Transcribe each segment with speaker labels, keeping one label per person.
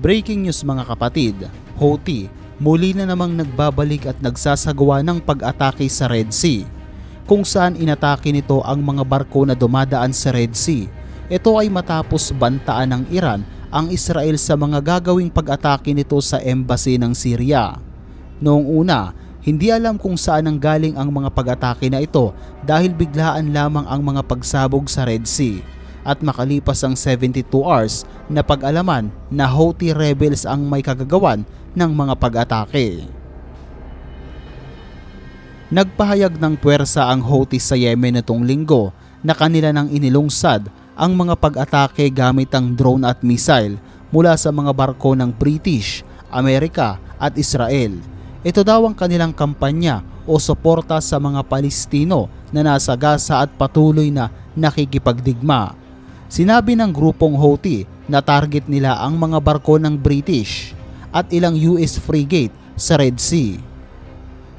Speaker 1: Breaking news mga kapatid, Houthi muli na namang nagbabalik at nagsasagawa ng pag-atake sa Red Sea, kung saan inatake nito ang mga barko na dumadaan sa Red Sea. Ito ay matapos bantaan ng Iran ang Israel sa mga gagawing pag-atake nito sa embassy ng Syria. Noong una, hindi alam kung saan ang galing ang mga pag-atake na ito dahil biglaan lamang ang mga pagsabog sa Red Sea. At makalipas ang 72 hours, napag-alaman na Houthi rebels ang may kagagawan ng mga pag-atake. Nagpahayag ng puwersa ang Houthi sa Yemen nitong linggo na kanila nang inilungsad ang mga pag-atake gamit ang drone at missile mula sa mga barko ng British, Amerika at Israel. Ito daw ang kanilang kampanya o suporta sa mga Palestino na nasa Gaza at patuloy na nakikipagdigma. Sinabi ng grupong Houthi na target nila ang mga barko ng British at ilang US frigate sa Red Sea.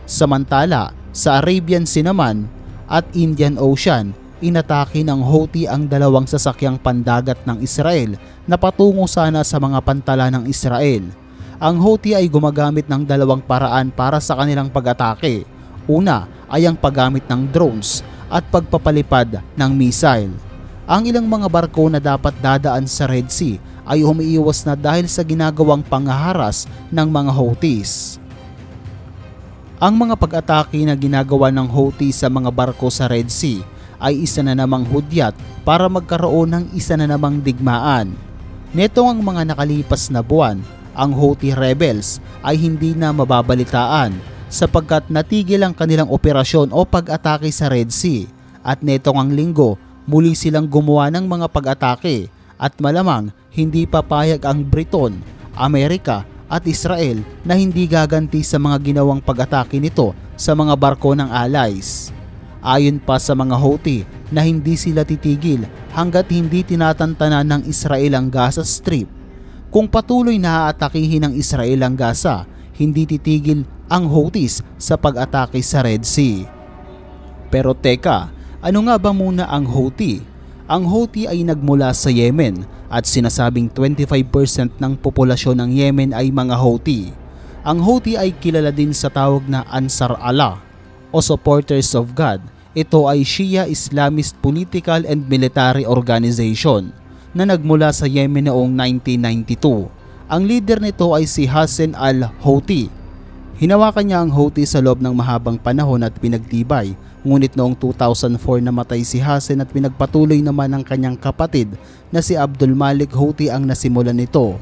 Speaker 1: Samantala, sa Arabian Sea naman at Indian Ocean, inatake ng Houthi ang dalawang sasakyang pandagat ng Israel na patungo sana sa mga pantala ng Israel. Ang Houthi ay gumagamit ng dalawang paraan para sa kanilang pag-atake. Una ay ang paggamit ng drones at pagpapalipad ng missile. Ang ilang mga barko na dapat dadaan sa Red Sea ay umiiwas na dahil sa ginagawang panghaharas ng mga Houthis. Ang mga pag-atake na ginagawa ng Houthi sa mga barko sa Red Sea ay isa na namang hudyat para magkaroon ng isa na namang digmaan. Netong ang mga nakalipas na buwan, ang Houthi rebels ay hindi na mababalitaan sapagkat natigil ang kanilang operasyon o pag-atake sa Red Sea. At netong ang linggo, muli silang gumawa ng mga pag-atake at malamang hindi papayag ang Briton, Amerika at Israel na hindi gaganti sa mga ginawang pag-atake nito sa mga barko ng allies. Ayon pa sa mga Houthi na hindi sila titigil hanggat hindi tinatantanan ng Israel ang Gaza Strip. Kung patuloy na aatakihin ng Israel ang Gaza, hindi titigil ang Houthis sa pag-atake sa Red Sea. Pero teka, ano nga ba muna ang Houthi? Ang Houthi ay nagmula sa Yemen at sinasabing 25% ng populasyon ng Yemen ay mga Houthi. Ang Houthi ay kilala din sa tawag na Ansar Allah o Supporters of God. Ito ay Shia Islamist political and military organization na nagmula sa Yemen noong 1992. Ang leader nito ay si Hassan al-Houthi. Hinawakan niya ang Houthi sa loob ng mahabang panahon at pinagtibay. Ngunit noong 2004 namatay si Hassan at pinagpatuloy naman ng kanyang kapatid na si Abdul Malik Houthi ang nasimulan nito.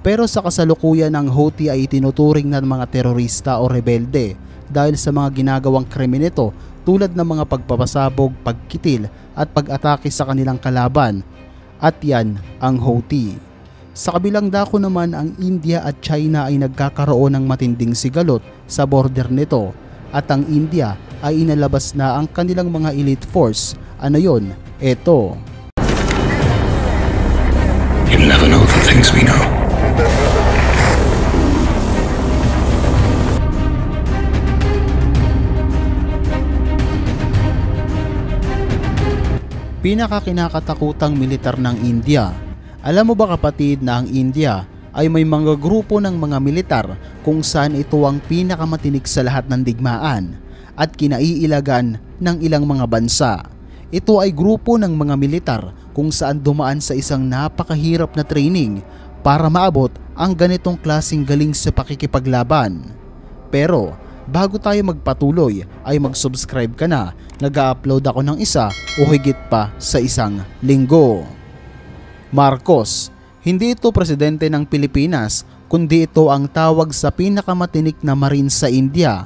Speaker 1: Pero sa kasalukuyan ang Houthi ay tinuturing na mga terorista o rebelde dahil sa mga ginagawang krimen nito tulad ng mga pagpapasabog, pagkitil at pag-atake sa kanilang kalaban. At yan ang Houthi. Sa kabilang dako naman ang India at China ay nagkakaroon ng matinding sigalot sa border nito at ang India ay inalabas na ang kanilang mga elite force. Ano yon? Eto.
Speaker 2: You'll never know the things we know.
Speaker 1: Pinakakinakatakutang militar ng India. Alam mo ba kapatid na ang India ay may mga grupo ng mga militar kung saan ito ang pinakamatinik sa lahat ng digmaan at kinaiilagan ng ilang mga bansa. Ito ay grupo ng mga militar kung saan dumaan sa isang napakahirap na training para maabot ang ganitong klaseng galing sa pakikipaglaban. Pero bago tayo magpatuloy ay mag-subscribe ka na. Nag-upload ako ng isa o higit pa sa isang linggo. Marcos, hindi ito presidente ng Pilipinas kundi ito ang tawag sa pinakamatinik na marine sa India.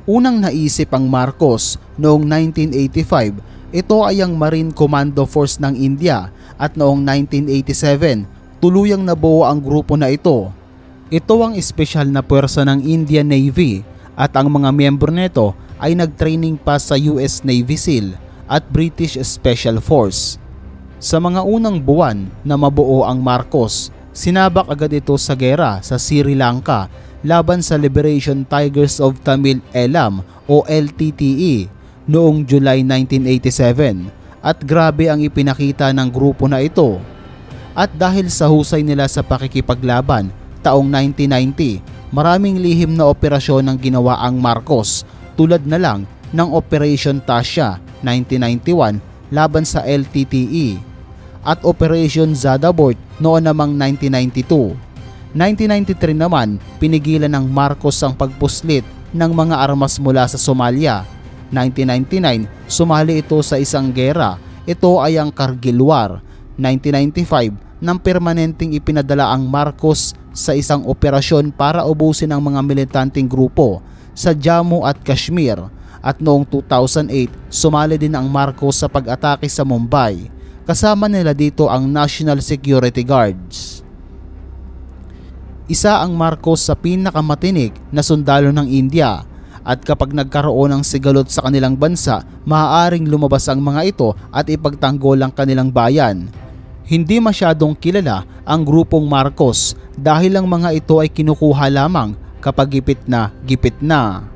Speaker 1: Unang naisip ang Marcos noong 1985, ito ay ang Marine Commando Force ng India at noong 1987, tuluyang nabuo ang grupo na ito. Ito ang espesyal na puwersa ng Indian Navy at ang mga miyembro nito ay nagtraining pa sa US Navy SEAL at British Special Force. Sa mga unang buwan na mabuo ang Marcos, sinabak agad ito sa gera sa Sri Lanka laban sa Liberation Tigers of Tamil Eelam o LTTE noong July 1987 at grabe ang ipinakita ng grupo na ito. At dahil sa husay nila sa pakikipaglaban, taong 1990, maraming lihim na operasyon ang ginawa ang Marcos tulad na lang ng Operation Tasya 1991 laban sa LTTE at Operation Zadabort noon namang 1992. 1993 naman, pinigilan ng Marcos ang pagpuslit ng mga armas mula sa Somalia. 1999, sumali ito sa isang gera. Ito ay ang Kargil War. 1995, nang permanenteng ipinadala ang Marcos sa isang operasyon para ubusin ang mga militanteng grupo sa Jammu at Kashmir. At noong 2008, sumali din ang Marcos sa pag-atake sa Mumbai. Kasama nila dito ang National Security Guards. Isa ang Marcos sa pinakamatinik na sundalo ng India at kapag nagkaroon ng sigalot sa kanilang bansa, maaaring lumabas ang mga ito at ipagtanggol ang kanilang bayan. Hindi masyadong kilala ang grupong Marcos dahil ang mga ito ay kinukuha lamang kapag gipit na.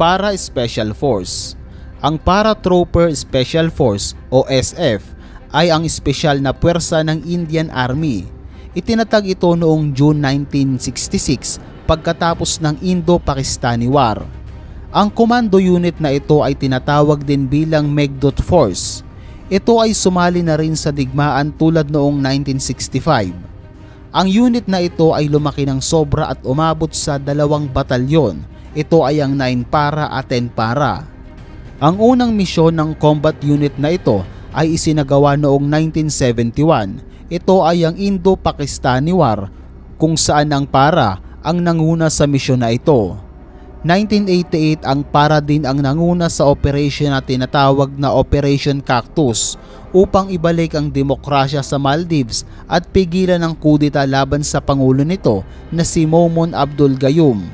Speaker 1: Para Special Force. Ang Paratrooper Special Force o SF ay ang espesyal na puwersa ng Indian Army. Itinatag ito noong June 1966 pagkatapos ng Indo-Pakistani War. Ang komando unit na ito ay tinatawag din bilang Meghdut Force. Ito ay sumali na rin sa digmaan tulad noong 1965. Ang unit na ito ay lumaki ng sobra at umabot sa 2 batalyon. Ito ay ang 9 para at 10 para. Ang unang misyon ng combat unit na ito ay isinagawa noong 1971. Ito ay ang Indo-Pakistani War kung saan ang para ang nanguna sa misyon na ito. 1988 ang para din ang nanguna sa operation na tinatawag na Operation Cactus upang ibalik ang demokrasya sa Maldives at pigilan ang kudeta laban sa pangulo nito na si Maumoon Abdul Gayoom.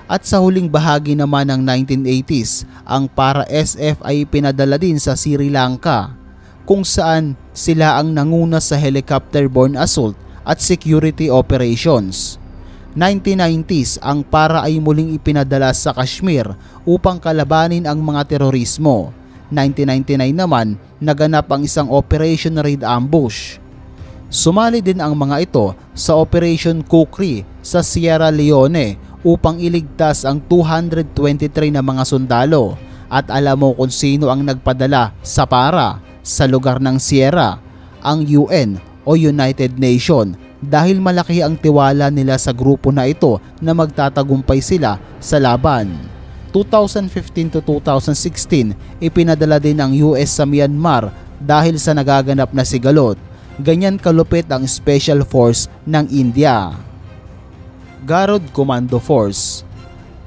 Speaker 1: At sa huling bahagi naman ng 1980s, ang para SF ay pinadala din sa Sri Lanka kung saan sila ang nanguna sa helicopter-borne assault at security operations. 1990s, ang para ay muling ipinadala sa Kashmir upang kalabanin ang mga terorismo. 1999 naman, naganap ang isang Operation Raid Ambush. Sumali din ang mga ito sa Operation Kukri sa Sierra Leone upang iligtas ang 223 na mga sundalo. At alam mo kung sino ang nagpadala sa para sa lugar ng Sierra? Ang UN o United Nation, dahil malaki ang tiwala nila sa grupo na ito na magtatagumpay sila sa laban. 2015 to 2016, ipinadala din ang US sa Myanmar dahil sa nagaganap na sigalot. Ganyan kalupit ang Special Force ng India. Garud Commando Force.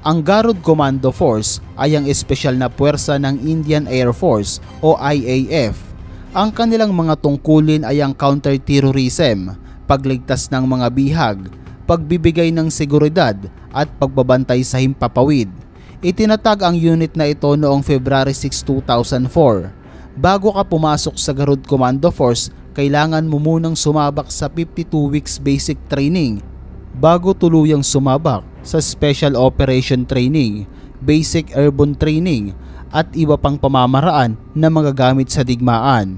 Speaker 1: Ang Garud Commando Force ay ang espesyal na puwersa ng Indian Air Force o IAF. Ang kanilang mga tungkulin ay ang counter-terrorism, pagligtas ng mga bihag, pagbibigay ng seguridad at pagbabantay sa himpapawid. Itinatag ang unit na ito noong February 6, 2004. Bago ka pumasok sa Garud Commando Force, kailangan mo munang sumabak sa 52 weeks basic training bago tuluyang sumabak sa Special Operation Training, Basic Airborne Training at iba pang pamamaraan na magagamit sa digmaan.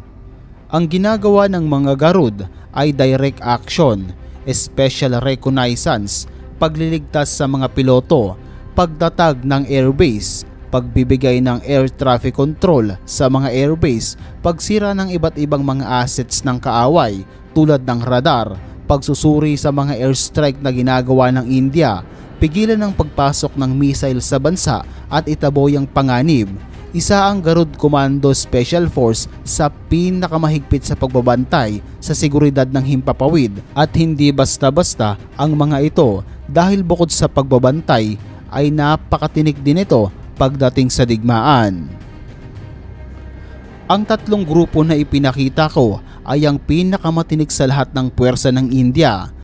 Speaker 1: Ang ginagawa ng mga Garud ay direct action, special reconnaissance, pagliligtas sa mga piloto, pagtatag ng airbase, pagbibigay ng air traffic control sa mga airbase, pagsira ng iba't ibang mga assets ng kaaway tulad ng radar, pagsusuri sa mga airstrike na ginagawa ng India, pigilan ng pagpasok ng missile sa bansa at itaboy ang panganib. Isa ang Garud Commando Special Force sa pinakamahigpit sa pagbabantay sa seguridad ng himpapawid at hindi basta-basta ang mga ito dahil bukod sa pagbabantay ay napakatinik din ito pagdating sa digmaan. Ang tatlong grupo na ipinakita ko ay ang pinakamatinik sa lahat ng puwersa ng India.